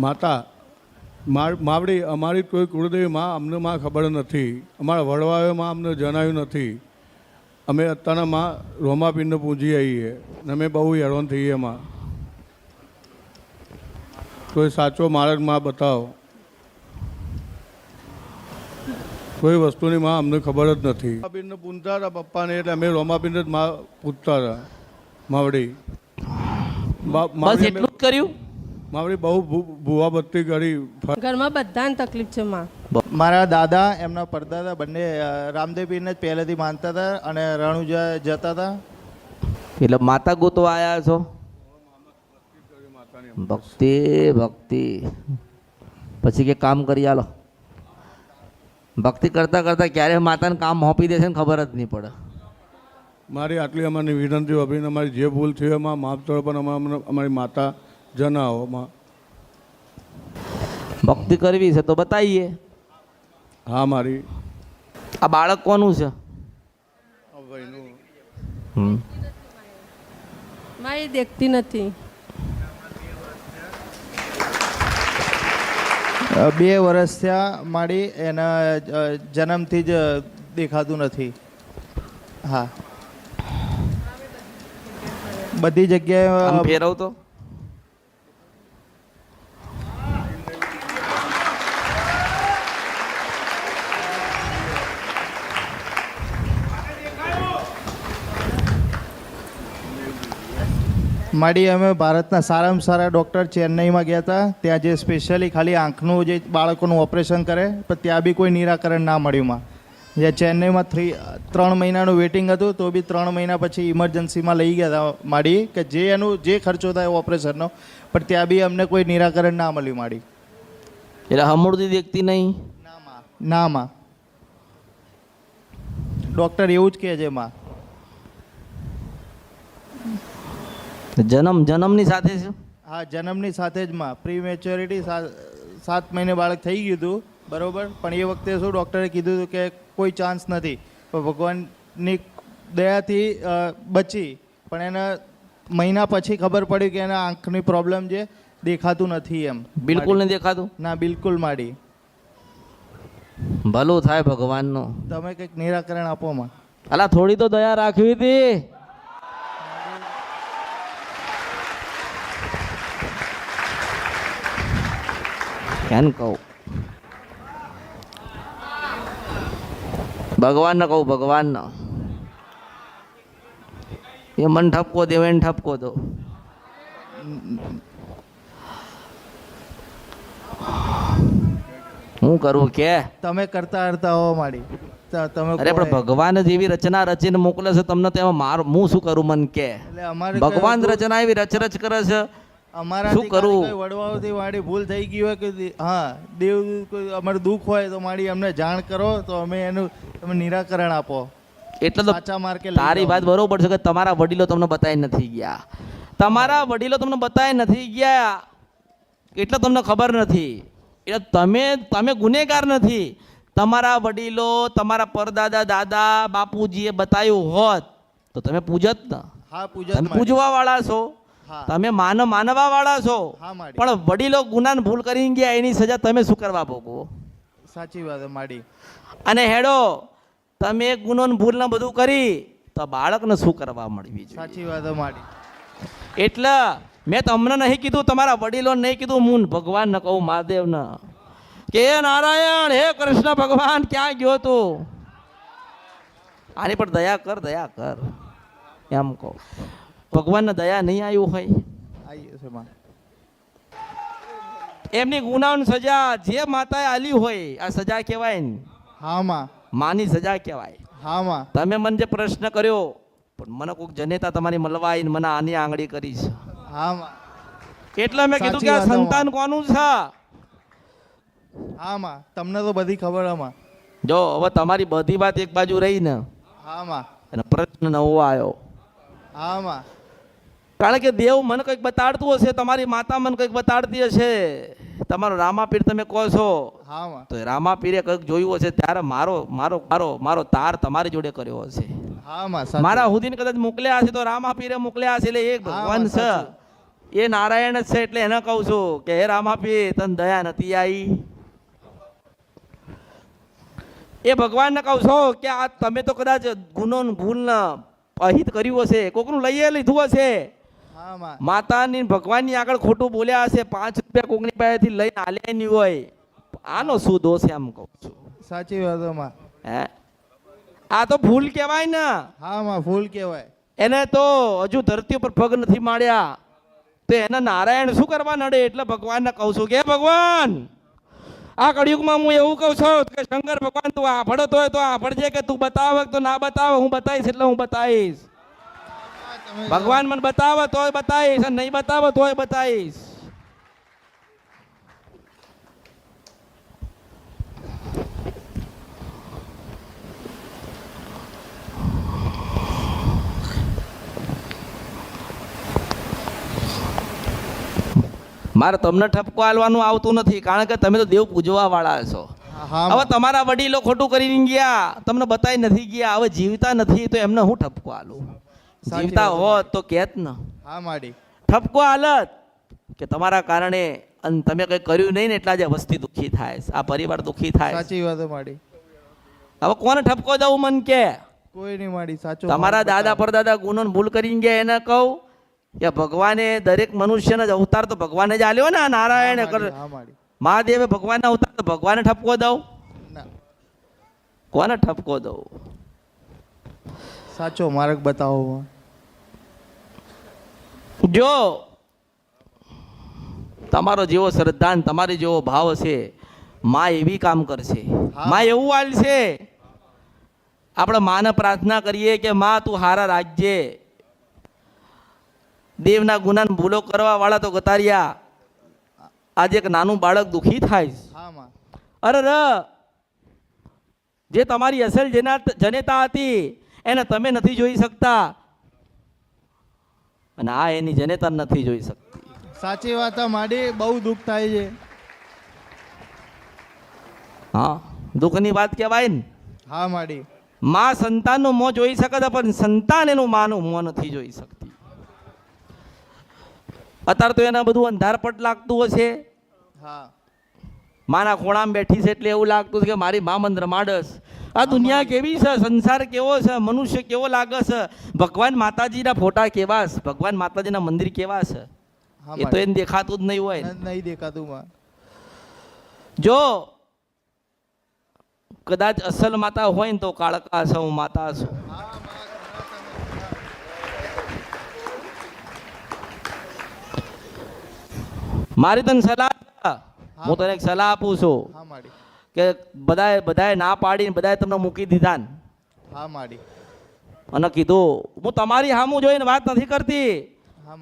માતા માવડી અમારી કોઈ કુળદેવી માં અમને માં ખબર નથી. અમારા વડવાઓએ માં અમને જણાવ્યું નથી. અમે અત્યારના માં રોમાપીરને પૂજી આવીએ ને અમે બહુ હેરાન થઈએ. માં કોઈ સાચો માર્ગ માં બતાવો. કોઈ વસ્તુની માં અમને ખબર જ નથી. રોમાપીરને પૂજતા હતા પપ્પાને, એટલે અમે રોમાપીરને જ માં પૂજતા હતા. માવડી બસ એટલું જ કર્યું. માવડી બહુ ભૂવા બત્તી કરી. ઘરમાં બધાને તકલીફ છે માં. મારા દાદા એમના પરદાદા બંને રામદેવ પીરને જ પહેલેથી માનતા હતા અને રણુજા જતા હતા. એટલે માતા ગોતવા આવ્યા છો. ભક્તિ ભક્તિ પછી કે કામ કરી આલો. ભક્તિ કરતા કરતા ક્યારે માતાને કામ હોપી દેશે ને ખબર જ નહીં પડે. મારી આટલી અમારી વિનંતી અભિન અમારી જે ભૂલ થઈ એમાં માફ કરો, પણ અમારી માતા જણાવો. માં ભક્તિ કરવી છે તો બતાવીએ. હા મારી આ બાળક કોનું છે? માં એ દેખતી નથી. 2 વર્ષ થયા માડી એના જન્મથી જ દેખાતું નથી. હા, બધી જગ્યાએ ફેરવતો. માડી અમે ભારતના સારામાં સારા ડૉક્ટર ચેન્નઈમાં ગયા હતા. ત્યાં જે સ્પેશિયલી ખાલી આંખનું જે બાળકોનું ઓપરેશન કરે, પણ ત્યાં બી કોઈ નિરાકરણ ના મળ્યું. માં જે ચેન્નઈમાં 3 મહિનાનું વેટિંગ હતું, તો બી 3 મહિના પછી ઇમરજન્સીમાં લઈ ગયા હતા માડી, કે જે ખર્ચો થાય ઓપરેશનનો, પણ ત્યાં બી અમને કોઈ નિરાકરણ ના મળ્યું. માડી એટલે હમણાં દેખતી નહીં. ના માં ડૉક્ટર એવું જ કહે છે. માં જન્મની સાથે છે. હા, જન્મની સાથે જ. માં પ્રી મેચ્યોરિટી 7 મહિને બાળક થઈ ગયું હતું, બરાબર. પણ એ વખતે શું ડૉક્ટરે કીધું હતું કે કોઈ ચાન્સ નથી, પણ ભગવાનની દયાથી બચી. પણ એના મહિના પછી ખબર પડી કે એના આંખની પ્રોબ્લેમ છે, દેખાતું નથી. એમ બિલકુલ નહીં દેખાતું? ના, બિલકુલ. માડી ભલું થાય ભગવાનનું. તમે કંઈક નિરાકરણ આપો. માં અલા થોડી તો દયા રાખવી હતી. કેમ કહું? ભગવાનને કહું, ભગવાનને. એ મન ઠપકો દે, એને ઠપકો દો. હું કરું કે તમે કરતા હરતા હો. માડી તમે અરે પણ ભગવાન જેવી રચના રચીને મોકલે છે તમને, તેમાં હું શું કરું? મન કે ભગવાન રચના એવી રચ કરે છે. અમારા શું કરું? વડવાઓથી માડી ભૂલ થઈ ગઈ હોય કે હા દેવ કોઈ અમારું દુઃખ હોય તો માડી અમને જાણ કરો, તો અમે એનું તમે નિરાકરણ આપો. એટલે તો સાચા માર્કે તારી વાત બરોબર છે કે તમારા વડીલો તમને બતાવી નથી ગયા. તમારા વડીલો તમને બતાવી નથી ગયા એટલે તમને ખબર નથી. એટલે તમે ગુનેગાર નથી. તમારા વડીલો, તમારા પરદાદા, દાદા, બાપુજીએ બતાવ્યું હોત તો તમે પૂજત ને. હા, તમે પૂજવા વાળા છો, તમે માનવા વાળા છો. પણ વડીલો ગુનાને ભૂલ કરી ગયા, એની સજા તમે શું કરવા ભોગવો? સાચી વાત માડી. અને હેડો તમે ગુનો ભૂલ ને બધું કરી તો બાળકને શું કરવા મળવી જોઈએ? સાચી વાત માડી. એટલે મેં તમને નહીં કીધું, તમારા વડીલો નહીં કીધું, હું ભગવાન ને કહું, મહાદેવ ને કે નારાયણ, હે કૃષ્ણ ભગવાન ક્યાં ગયો તું? આની પર દયા કર, દયા કર એમ કહો. ભગવાનને દયા નહીં આવ્યું હોય, એમની ગુનાની સજા જે માતાએ આલી હોય આ સજા કહેવાય ને. હા માં, માની સજા કહેવાય. હા માં. તમે મને જે પ્રશ્ન કર્યો, પણ મને કોઈક જનેતા તમારી મળવા આવીને મને આની આંગળી કરી છે. હા માં. એટલે મેં કીધું કે આ સંતાન કોનું છે. હા માં, તમને તો બધી ખબર. આમાં જો હવે તમારી બધી વાત એક બાજુ રહી ને. હા માં. અને પ્રશ્ન નવો આવ્યો. હા માં. કારણ કે દેવ મને કંઈક બતાડતું હશે, તમારી માતા મને કંઈક બતાડતી હશે. તમારો રામાપીર તમે કહો છો, હા માં. તો રામાપીરે કંઈક જોયું હશે, ત્યારે મારો મારો મારો મારો તાર તમારી જોડે કર્યો હશે. હા માં. મારા હુદીને કદાચ મોકલ્યા હશે તો રામાપીરે મોકલ્યા હશે. એટલે એક ભગવાન છે, એ નારાયણ જ છે એટલે એને કહું છું કે હે રામાપી તને દયા નથી આવી. એ ભગવાનને કહું છો કે આ તમે તો કદાચ ગુનો ને ભૂલ ને અહિત કર્યું હશે, કોકનું લઈએ લીધું હશે, હા માં માતાની ને ભગવાનની આગળ ખોટું બોલ્યા હશે, 5 રૂપિયા કોકની પાસેથી લઈને આલ્યા નહીં હોય, આનો શું દોષ એમ કહું છું. સાચી વાત માં. હે આ તો ભૂલ કહેવાય ને. હા માં ફૂલ કહેવાય. એને તો હજુ ધરતી ઉપર પગ નથી માર્યા તો એને નારાયણ શું કરવા નડે. એટલે ભગવાનને કહું છું કે ભગવાન આ કળિયુગમાં હું એવું કહું છું કે શંકર ભગવાન તું આભળતો હોય તો આભળજે, કે તું બતાવે તો ના બતાવે હું બતાવીશ એટલે હું બતાવીશ. ભગવાન મને બતાવે તોય બતાવીશ અને નહીં બતાવે તોય બતાવીશ. મારે તમને ઠપકો આલવાનું આવતું નથી કારણ કે તમે તો દેવ પૂજવા વાળા છો. હા હવે તમારા વડીલો ખોટું કરીને ગયા, તમને બતાવી નથી ગયા, હવે જીવતા નથી તો એમને હું ઠપકો આલું. જીવતા હોત તો કહેત ને. હા માડી ઠપકો આલત કે તમારા કારણે અને તમે કંઈ કર્યું નહીં ને એટલા જે વસ્તી દુઃખી થાય છે, આ પરિવાર દુઃખી થાય છે. સાચી વાત માડી. હવે કોને ઠપકો દઉં મન કે કોઈ નહીં માડી. સાચું તમારા દાદા પરદાદા ગુનો ભૂલ કરીને ગયા એને કહું કે ભગવાને દરેક મનુષ્યનો જ અવતાર તો ભગવાને જ આલ્યો ને. નારાયણ હા માડી. મહાદેવે ભગવાનનો અવતાર તો ભગવાને ઠપકો દઉં. ના કોને ઠપકો દઉં. સાચો માર્ગ બતાવો. જો તમારો જેવો શ્રદ્ધા ને તમારી જેવો ભાવ હશે માં એવી કામ કરશે. માં એવું આલશે. આપણે માને પ્રાર્થના કરીએ કે માં તું હારા રાખજે. દેવના ગુના ભૂલો કરવા વાળા તો ગતાર્યા. આજે એક નાનું બાળક દુઃખી થાય. હા માં. અરે જે તમારી અસલ જનેતા હતી એને તમે નથી જોઈ શકતા અને આ એની જનેતા નથી જોઈ શકતી. સાચી વાત માડી. બહુ દુઃખ થાય છે. હા દુઃખની વાત કહેવાય ને. હા માડી. માં સંતાનનું મોં જોઈ શકે છે પણ સંતાન એનું માનું મોં નથી જોઈ શકતી. અત્યારે તો એના બધું અંધારપટ લાગતું હશે. હા માના ખોળામાં બેઠી છે એટલે એવું લાગતું છે કે મારી મા મંત્ર માડસ. આ દુનિયા કેવી છે, સંસાર કેવો છે, મનુષ્ય કેવો લાગે છે, ભગવાન માતાજીના ફોટા કેવા છે, ભગવાન માતાજીના મંદિર કેવા છે એ તો એને દેખાતું જ નહીં હોય. નહીં દેખાતું માં. જો કદાચ અસલ માતા હોય ને તો કાળકા છે, હું માતા છું. મારી તને સલાહ, હું તને એક સલાહ આપું છું હા માડી. કે બધાએ ના પાડીને બધાએ તમને મૂકી દીધા ને હા માડી. અને કીધું હું તમારી હામું જોઈને વાત નથી કરતી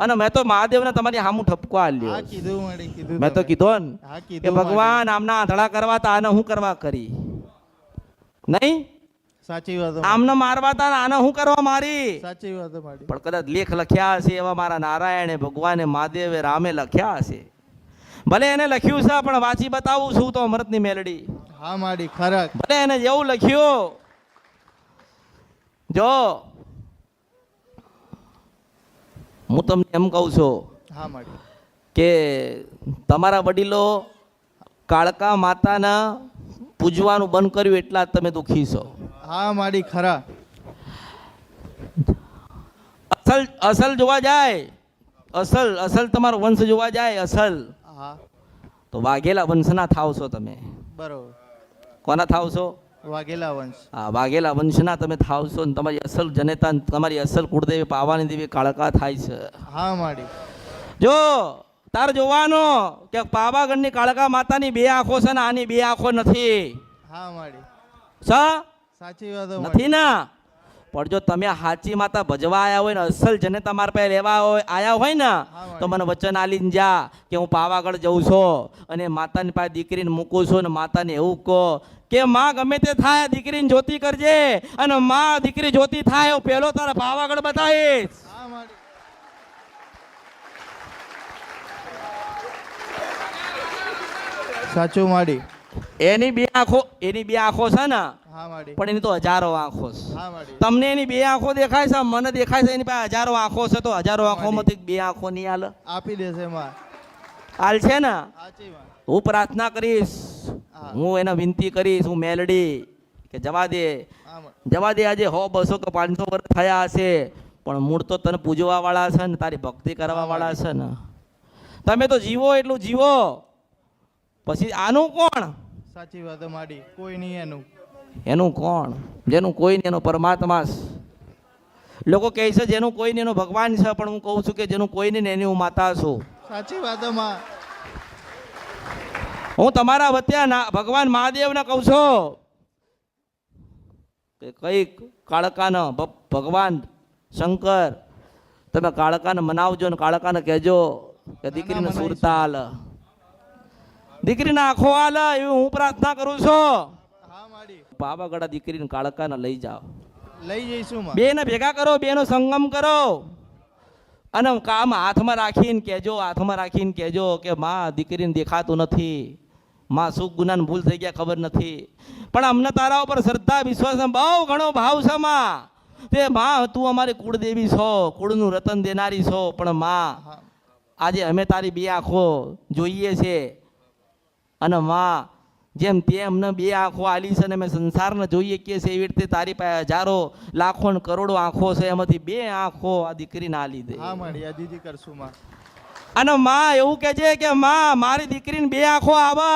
અને મેં તો મહાદેવને તમારી હામું ઠપકો આલ્યો. હા કીધું માડી. કીધું મેં તો કીધો ને હા કે કીધું ભગવાન આમના આંધળા કરવા તા આને હું કરવા કરી નહીં, સાચી વાત. આમને મારવા તા આને હું કરવા મારી. સાચી વાત માડી. પણ કદાચ લેખ લખ્યા હશે એવા મારા નારાયણે ભગવાને મહાદેવે રામે લખ્યા હશે. ભલે એને લખ્યું છે પણ વાંચી બતાવું છું તો અમૃતની મેલડી. હા માડી ખરા. ભલે એને જેવું લખ્યું. જો હું તમને એમ કહું છું હા માડી. કે તમારા વડીલો કાળકા માતાના પૂજવાનું બંધ કર્યું એટલા તમે દુઃખી છો. હા માડી ખરા. અસલ જોવા જાય, અસલ તમારો વંશ જોવા જાય અસલ હા તો વાઘેલા વંશના થાવ છો તમે. બરોબર. કોના થાવ છો? વાઘેલા વંશ. હા વાઘેલા વંશના તમે થાવ છો ને તમારી અસલ જનેતા તમારી અસલ કુળદેવી પાવાની દેવી કાળકા થાય છે. હા માડી. જો તાર જોવાનો કે પાવાગઢની કાળકા માતાની 2 આંખો છે ને આની 2 આંખો નથી. હા માડી. સાચી વાત નથી ના. પણ જો તમે હાચી માતા ભજવા આવ્યા હોય ને અસલ જનેતા મારા પાસે લેવા આવ્યા હોય ને તો મને વચન આલીને જા કે હું પાવાગઢ જઉં છું અને માતાની પાસે દીકરીને મૂકું છું ને માતાને એવું કહો કે માં ગમે તે થાય દીકરીને જ્યોતિ કરજે અને માં દીકરી જ્યોતિ થાય હું પહેલો તારા પાવાગઢ બતાવીશ. હા માડી. સાચું માડી. એની બે આંખો છે ને, હા માડી, પણ એની તો હજારો આંખો છે. હા માડી, તમને એની બે આંખો દેખાય છે, મને દેખાય છે એની પાસે હજારો આંખો છે, તો હજારો આંખોમાંથી બે આંખો નહીં હાલે? આપી દેશે માં. હાલ છે ને? સાચી વાત. હું પ્રાર્થના કરીશ, હા. હું એને વિનંતી કરીશ, હું મેલડી કે જવા દે, હા માં. જવા દે. આજે 100, 200 કે 500 વર્ષ થયા હશે, પણ મૂળ તો તને પૂજવા વાળા છે ને, તારી ભક્તિ કરવા વાળા છે ને. તમે તો જીવો એટલું જીવો, પછી આનું કોણ? સાચી વાત માડી, કોઈ નહીં એનું. એનું કોણ? જેનું કોઈ નહીં એનો પરમાત્મા છે. લોકો કહે છે જેનું કોઈ નહીં એનો ભગવાન છે, પણ હું કહું છું કે જેનું કોઈ નહીં એની હું માતા છું. સાચી વાત માં. હું તમારા વત્યા ભગવાન મહાદેવને કહું છું કે કઈક કાળકાને ભગવાન શંકર તમે કાળકાને મનાવજો ને કાળકાને કહેજો કે દીકરીને સુરતા હાલ, દીકરીને આંખો હાલ, એવી હું પ્રાર્થના કરું છું. હા માડી, પાવાગઢ દીકરીને કાળકાને લઈ જાઓ, લઈ જઈશું માં. બે ને ભેગા કરો, બેનો સંગમ કરો, અને કામ હાથમાં રાખીને કહેજો કે માં દીકરીને દેખાતું નથી, માં સુખ ગુનાને ભૂલ થઈ ગયા ખબર નથી, પણ અમને તારા ઉપર શ્રદ્ધા વિશ્વાસ બહુ ઘણો ભાવ છે માં. તે માં તું અમારી કુળદેવી છો, કુળનું રતન દેનારી છો, પણ માં આજે અમે તારી બે આંખો જોઈએ છે, અને માં જેમ તે અમને બે આંખો આલી છે ને અમે સંસારને જોઈએ કે છે, એવી રીતે તારી પાસે હજારો લાખો ને કરોડો આંખો છે, એમાંથી બે આંખો આ દીકરીને આલી દે. હા માડી, આ દીદી કરશું માં. અને માં એવું કહે છે કે માં મારી દીકરીને બે આંખો આવે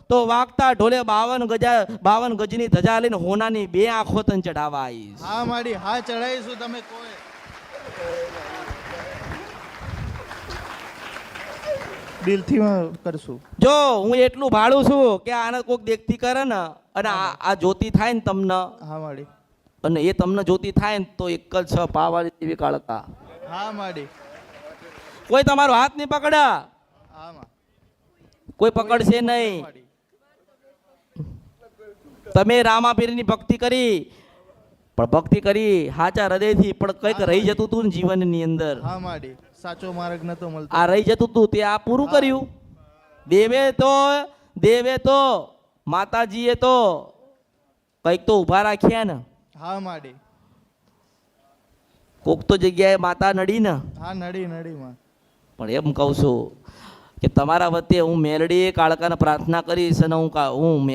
તો વાગતા ઢોલે 52 ગજની ધજા લઈને હોનાની બે આંખો તને ચડાવવા આવીશ. હા માડી, હા ચડાવીશું. તમે કોઈ દિલથી કરશું. જો હું એટલું ભાડું છું કે આને કોઈક દેખતી કરે ને, અને આ જ્યોતિ થાય ને તમને, હા માડી, અને એ તમને જ્યોતિ થાય ને તો એક જ છે પાવાળી દેવી કાળકા. હા માડી, કોઈ તમારો હાથ નહીં પકડે, હા માં. કોઈ પકડશે નહીં. માડી, તમે રામાપીરની ભક્તિ કરી, પણ ભક્તિ કરી સાચા હૃદયથી, પણ કંઈક રહી જતું હતું ને જીવનની અંદર, હા માડી, સાચો માર્ગ નતો મળતો. આ રહી જતું હતું તે આ પૂરું કર્યું. દેવે તો માતાજીએ તો કંઈક તો ઊભા રાખ્યા ને, હા માડી, કોક તો જગ્યાએ માતા નડી ને. હા નડી માં. પણ એમ કહું છું કે તમારા વચ્ચે હું મેલડી કાળકાને પ્રાર્થના કરીશ, અને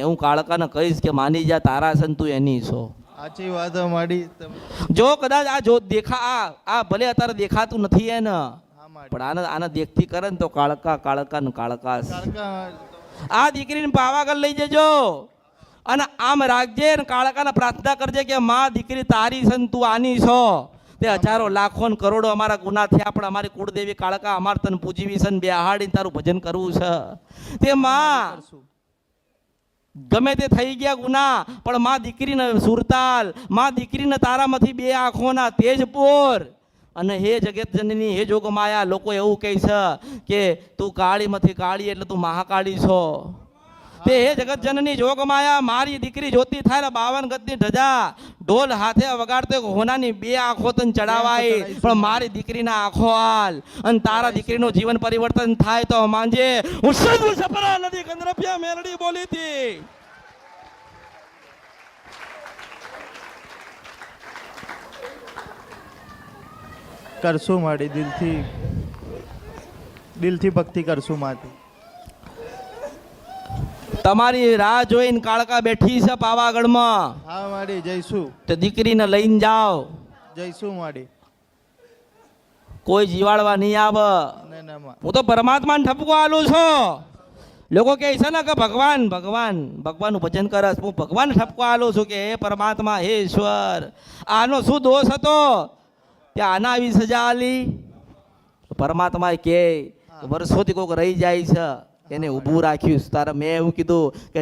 હું કાળકાને કહીશ કે માની જા તારા છે ને તું એની છો. સાચી વાત માડી. તમે જો કદાચ આ જો આ ભલે અત્યારે દેખાતું નથી એને, હા માડી, પણ આને દેખતી કરે ને તો કાળકા છે. કાળકા આ દીકરીને પાવાગઢ લઈ જજો, અને આમ રાખજે ને કાળકાને પ્રાર્થના કરજે કે માં દીકરી તારી છે ને તું આની છો. તે હજારો લાખો ને કરોડો અમારા ગુના થયા, પણ અમારી કુળદેવી કાળકા અમારે તને પૂજવી છે ને બેહાડીને તારું ભજન કરવું છે. તે માં ગમે તે થઈ ગયા ગુના, પણ માં દીકરીને સુરતાલ, માં દીકરીને તારામાંથી બે આંખોના તેજ પોર. અને હે જગત જનની, હે જોગમાયા, લોકો એવું કહે છે કે તું કાળીમાંથી કાળી એટલે તું મહાકાળી છો. તે હે જગત જનની જોગમાયા, મારી દીકરી જોતી થાય 52 ગજની ધજા ઢોલ હાથે વગાડતો હોનાની બે આંખો તને ચડાવાય, પણ મારી દીકરીના આંખો હાલ, અને તારા દીકરીનું જીવન પરિવર્તન થાય તો માંજે. હું સદુ સપરા નદી કંદરપિયા મેલડી બોલી હતી. કરશું માડી, દિલથી ભક્તિ કરશું માટી. તમારી રાહ જોઈને કાળકા બેઠી છે પાવાગઢમાં. હા માડી, જઈશું. તે દીકરીને લઈને જાઓ, જઈશું માડી. કોઈ જીવાડવા નહીં આવે. ના માં. હું તો પરમાત્માને ઠપકો આલું છું. લોકો કહે છે ને કે ભગવાનનું ભજન કરસ, હું ભગવાન ઠપકો આલું છું કે હે પરમાત્મા, હે ઈશ્વર, આનો શું દોષ હતો કે આના આવી સજા આલી? પરમાત્મા કે વર્ષોથી કોઈક રહી જાય છે એને ઊભું રાખ્યું. તારે મેં એવું કીધું કે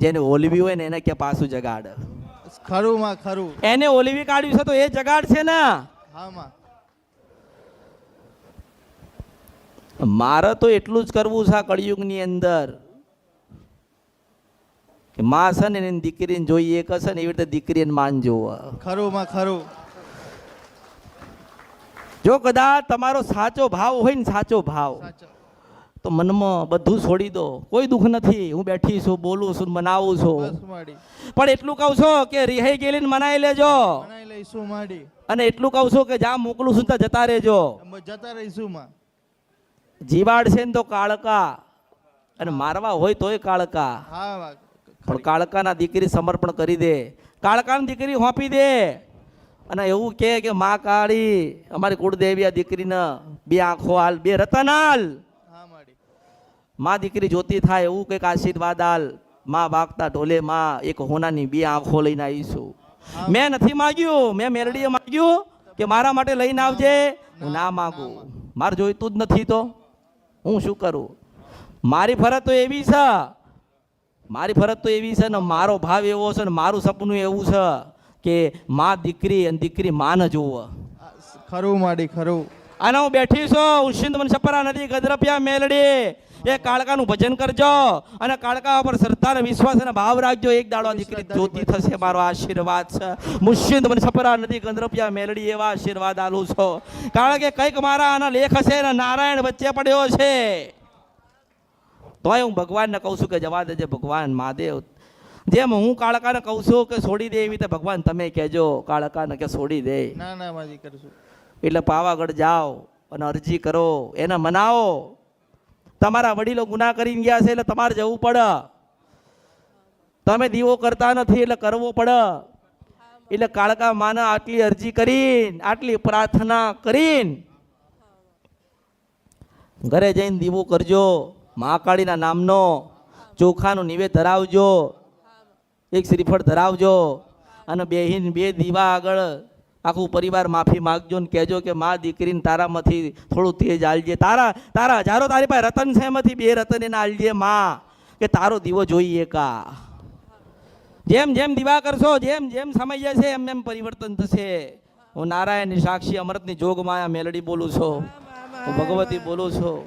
જેને ઓલવી હોય ને એને કે પાછું જગાડ. ખરું માં, ખરું. એને ઓલવી કાઢ્યું છે તો એ જગાડ છે ને. હા માં. મારે તો એટલું જ કરવું છે આ કળિયુગની અંદર કે માં છે ને એની દીકરીને જોઈએ એક હશે ને એવી રીતે દીકરીને માન જોવે. ખરું માં, ખરું. જો કદાચ તમારો સાચો ભાવ હોય ને, સાચો ભાવ, સાચો. તો મનમાં બધું છોડી દો, કોઈ દુઃખ નથી. હું બેઠી છું, બોલું છું, મનાવું છું. બસ માડી પણ એટલું કહું છું કે રિહાઈ ગયેલી મનાઈ લેજો, બનાવી લઈશું માડી. અને એટલું કહું છું કે જ્યાં મોકલું છું ત્યાં જતા રહેજો. અમે જતા રહીશું માં. જીવાડ છે ને તો કાળકા, અને મારવા હોય તોય કાળકા. હા પણ કાળકાના દીકરી સમર્પણ કરી દે, કાળકાની દીકરી હોંપી દે. અને એવું કે માં કાળી અમારી કુળદેવી આ દીકરીને 2 આંખો હાલ, 2 રતન હાલ. હા માડી. માં દીકરી જોતી થાય એવું કંઈક આશીર્વાદ હાલ. માં વાગતા ઢોલે માં એક હોનાની 2 આંખો લઈને આવીશું. મેં નથી માગ્યું, મેં મેલડીએ માગ્યું કે મારા માટે લઈને આવજે. હું ના માગું, મારે જોઈતું જ નથી તો હું શું કરું? મારી ફરજ તો એવી છે, મારી ફરજ તો એવી છે ને મારો ભાવ એવો છે ને મારું સપનું એવું છે કે માં દીકરી અને દીકરી માં ન જોવે. ખરું માડી ખરું. અને હું બેઠી છું ઉશિંદ મન સપરા નદી ગદરપિયા મેલડી. એ કાળકાનું ભજન કરજો અને કાળકા પર શ્રદ્ધા અને વિશ્વાસ અને ભાવ રાખજો. એક દાડો આ દીકરી જ્યોતિ થશે, મારો આશીર્વાદ છે. મુશિંદ મન સપરા નદી ગદરપિયા મેલડી એવા આશીર્વાદ આલું છો. કારણ કે કંઈક મારા આના લેખ હશે ને નારાયણ વચ્ચે પડ્યો છે. તોય હું ભગવાનને કહું છું કે જવા દેજે ભગવાન મહાદેવ. જેમ હું કાળકાને કહું છું કે છોડી દે, એવી રીતે ભગવાન તમે કહેજો કાળકાને કે છોડી દે. ના ના માજી કરશું. એટલે પાવાગઢ જાઓ અને અરજી કરો, એને મનાવો. તમારા વડીલો ગુનાહ કરીને ગયા છે એટલે તમારે જવું પડે. તમે દીવો કરતા નથી એટલે કરવો પડે. એટલે કાળકા માને આટલી અરજી કરીને, આટલી પ્રાર્થના કરીને ઘરે જઈને દીવો કરજો. મહાકાળીના નામનો ચોખાનું નિવેદ ધરાવજો, એક શ્રીફળ ધરાવજો અને બેહીન 2 દીવા આગળ આખું પરિવાર માફી માગજો ને કહેજો કે માં દીકરીને તારામાંથી થોડું તેજ આલજે. તારા હજારો તારી પાસે રતન છે, એમાંથી 2 રતન એને આલજે માં, કે તારો દીવો જોઈએ કા. જેમ જેમ દીવા કરશો, જેમ જેમ સમય જશે એમ એમ પરિવર્તન થશે. હું નારાયણની સાક્ષી અમૃતની જોગ માયા મેલડી બોલું છું, હું ભગવતી બોલું છું.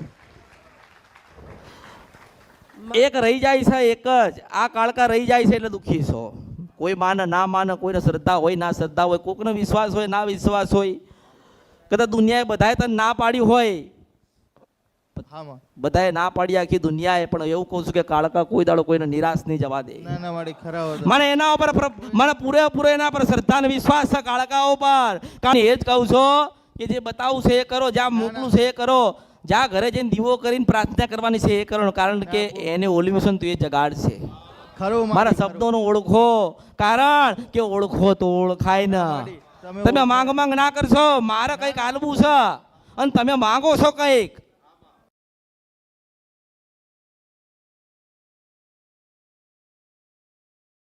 એક રહી જાય છે, એક જ આ કાળકા રહી જાય છે એટલે દુઃખી છો. કોઈ માને ના માને, કોઈને શ્રદ્ધા હોય ના શ્રદ્ધા હોય, કોકનો વિશ્વાસ હોય ના વિશ્વાસ હોય. કદાચ દુનિયાએ બધાએ તને ના પાડી હોય, હા માં. બધાએ ના પાડી આખી દુનિયાએ, પણ એવું કહું છું કે કાળકા કોઈ દાડો કોઈને નિરાશ નહીં જવા દે. ના ના માડી ખરા હોત. મને એના ઉપર મને પૂરેપૂરો એના પર શ્રદ્ધા અને વિશ્વાસ છે કાળકાઓ પર. કારણ એ જ કહું છું કે જે બતાવું છે એ કરો, જ્યાં મોકલું છે એ કરો, જ્યાં ઘરે જઈને દીવો કરીને પ્રાર્થના કરવાની છે એ કરો. કારણ કે એને ઓલિમેશન તો એ જગાડ છે. ખરું મારા શબ્દોનો ઓળખો, કારણ કે ઓળખો તો ઓળખાય ને. તમે માંગ ના કરશો, મારે કંઈક આલવું છે અને તમે માંગો છો કંઈક,